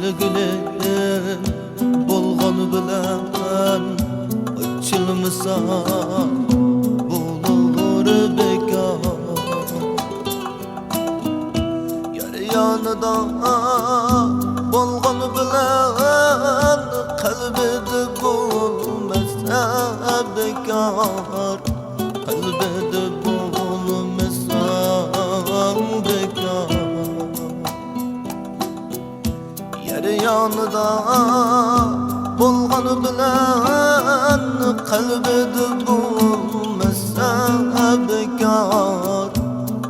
sevgilim bolğan bilen açılmasa bulur bekar. Yar yanında bolğan bilen kalbide bulmasa bekar. Kalbide bulmasa bekar. Yer yanında bolğan bilen kalbide bulmasa bekar.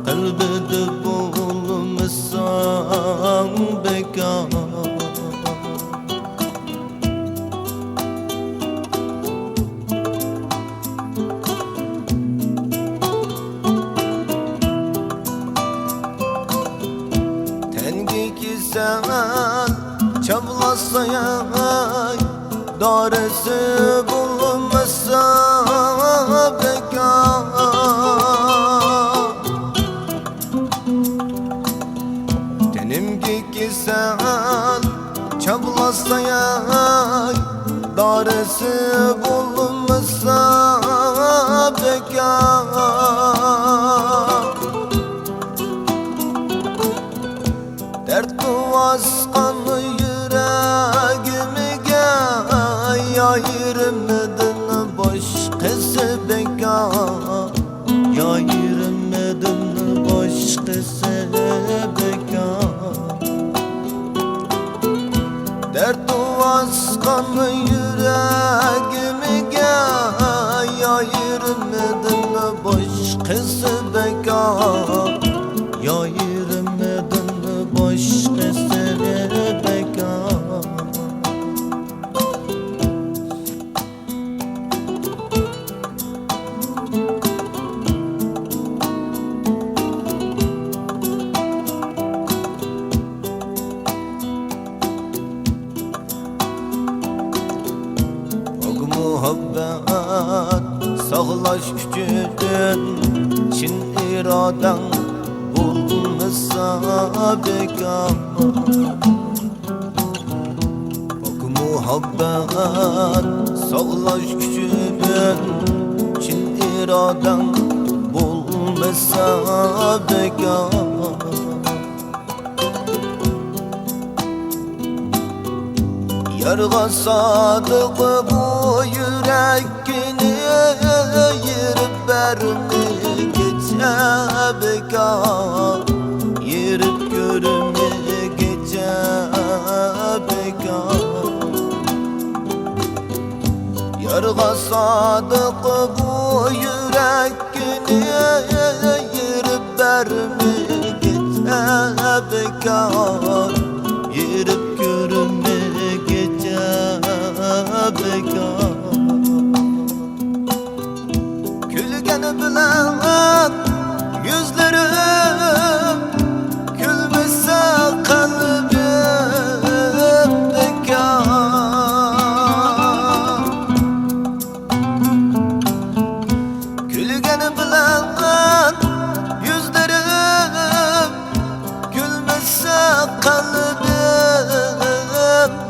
Kalbide bulmasa bekar. Tengi sen çablasa yay daresi bulunmasa bekar. Tenim ki sen çablasa yay daresi bulunmasa bekar. Dert baskan yüreğimi yayırmadın başkası bekar. Yayırmadın başkası bekar. Dert baskan yüreğimi yayırmadın başkası bekar. Yayırmadın başkası bekar. Muhabbet sağlaş üçün çin iraden bulmasa bekar. Bak muhabbet sağlaş üçün çin iraden bulmasa bekar. Yarga sadık bu yüreğini yirip verme gece bekar. Yirip görme gece bekar. Yarga sadık bu yüreğini yirip verme gece bekar. Yirip görme bekar. Külgeni bilen yüzlerim gülmese kalbim bekar. Külgeni bilen yüzlerim gülmese kalbim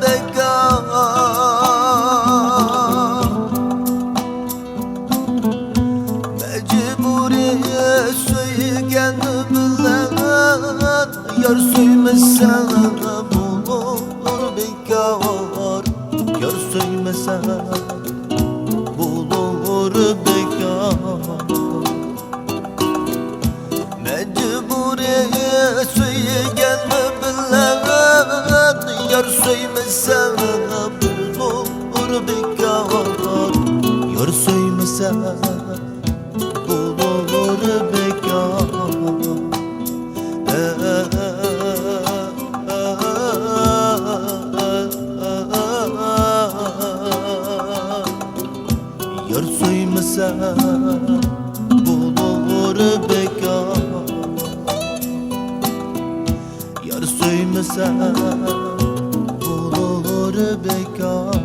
bekar. Yar söymese bulur bekar. Yar söymese bulur bekar. Mecburiye söygelme bilen yar söymese bulur bekar. Yar söymese bulur bekar. Yar söymese bulur bekar. Yar söymese bulur bekar.